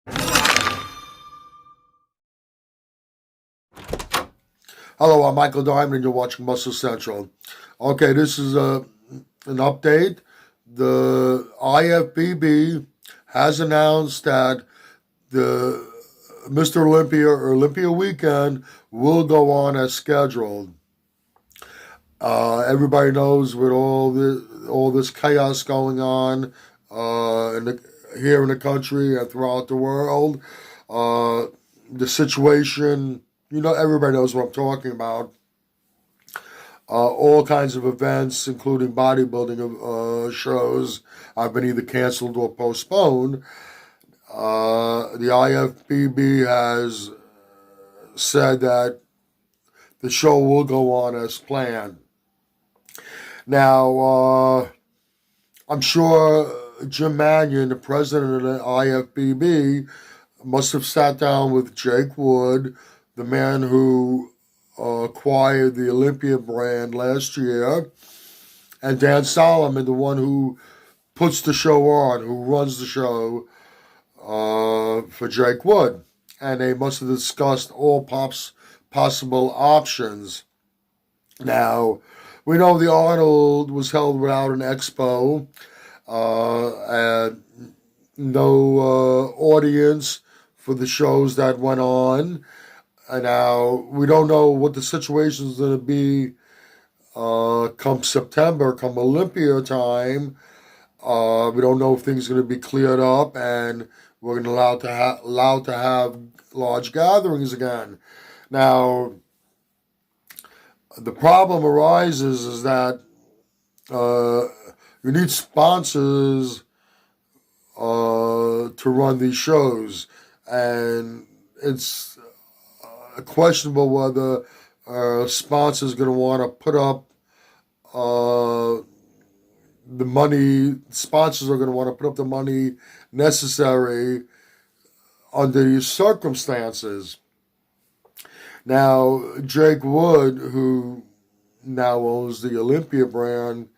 Hello, I'm Michael Diamond, and you're watching Muscle Central. Okay, this is an update. The IFBB has announced that the Mr. Olympia or Olympia weekend will go on as scheduled. Everybody knows with all this chaos going on here in the country and throughout the world, uh, the situation. Everybody knows what I'm talking about. All kinds of events, including bodybuilding shows, have been either canceled or postponed. The IFBB has said that the show will go on as planned. Now, I'm sure Jim Mannion, the president of the IFBB, must have sat down with Jake Wood, the man who acquired the Olympia brand last year, and Dan Solomon, the one who puts the show on, who runs the show for Jake Wood. And they must have discussed all possible options. Now, we know the Arnold was held without an expo, and no audience for the shows that went on. And now we don't know what the situation is going to be come September, come Olympia time. We don't know if things are going to be cleared up and we're going to allowed to have large gatherings again. Now, the problem arises is that you need sponsors to run these shows, and it's questionable whether sponsors are going to want to put up the money. Sponsors are going to want to put up the money necessary under these circumstances. Now, Jake Wood, who now owns the Olympia brand,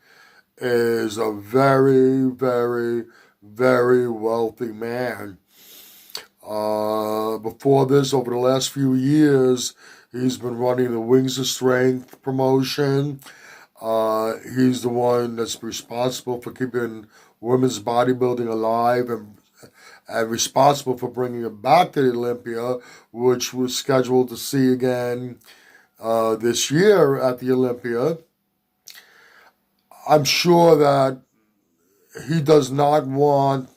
is a very, very, very wealthy man. Before this, over the last few years, he's been running the Wings of Strength promotion. He's the one that's responsible for keeping women's bodybuilding alive and responsible for bringing it back to the Olympia, which was scheduled to see again this year at the Olympia. I'm sure that he does not want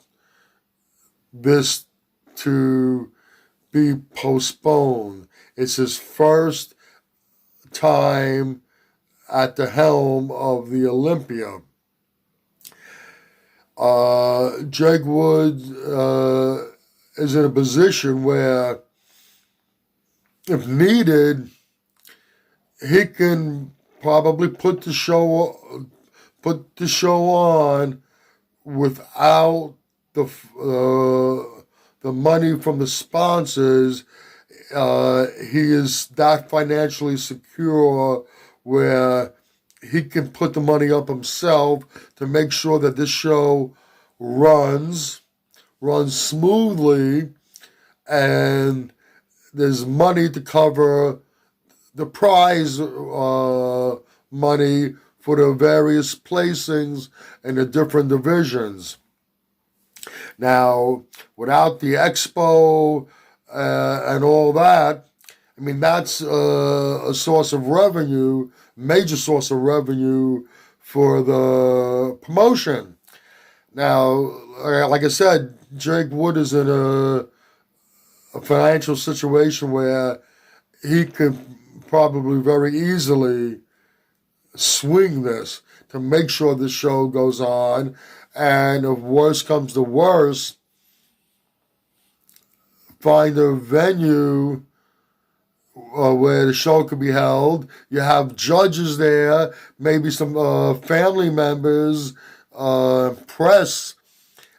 this to be postponed. It's his first time at the helm of the Olympia. Jake Wood is in a position where, if needed, he can probably put the show on without the money from the sponsors. He is that financially secure where he can put the money up himself to make sure that this show runs smoothly, and there's money to cover the prize money for the various placings in the different divisions. Now, without the expo and all that, I mean, that's a source of revenue, major source of revenue for the promotion. Now, like I said, Jake Wood is in a financial situation where he could probably very easily swing this to make sure the show goes on. And if worse comes to worse, find a venue where the show could be held. You have judges there, maybe some family members, press,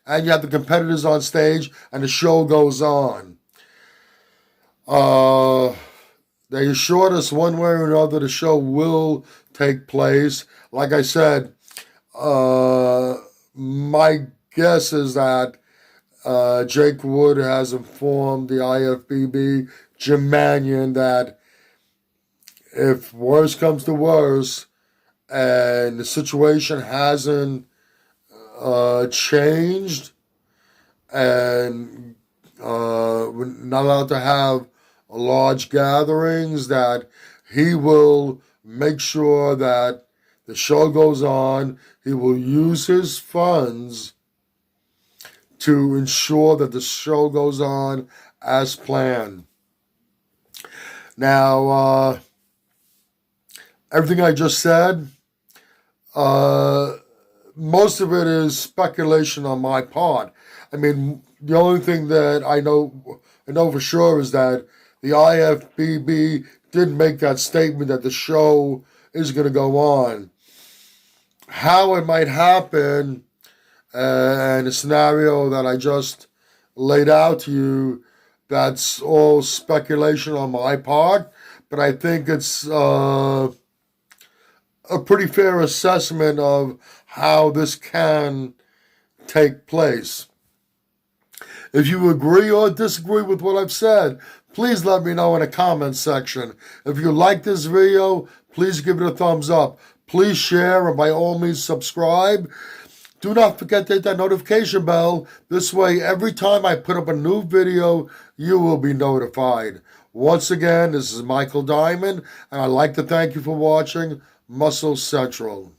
and you have the competitors on stage, and the show goes on. They assured us one way or another the show will take place. Like I said, my guess is that Jake Wood has informed the IFBB, Jim Mannion, that if worse comes to worse and the situation hasn't changed and we're not allowed to have large gatherings, that he will make sure that the show goes on. He will use his funds to ensure that the show goes on as planned. Now, everything I just said, most of it is speculation on my part. I mean, the only thing that I know for sure is that the IFBB did make that statement that the show is going to go on. How it might happen, and the scenario that I just laid out to you, that's all speculation on my part, but I think it's a pretty fair assessment of how this can take place. If you agree or disagree with what I've said, please let me know in the comments section. If you like this video, please give it a thumbs up. Please share, and by all means subscribe. Do not forget to hit that notification bell. This way, every time I put up a new video, you will be notified. Once again, this is Michael Diamond, and I'd like to thank you for watching Muscle Central.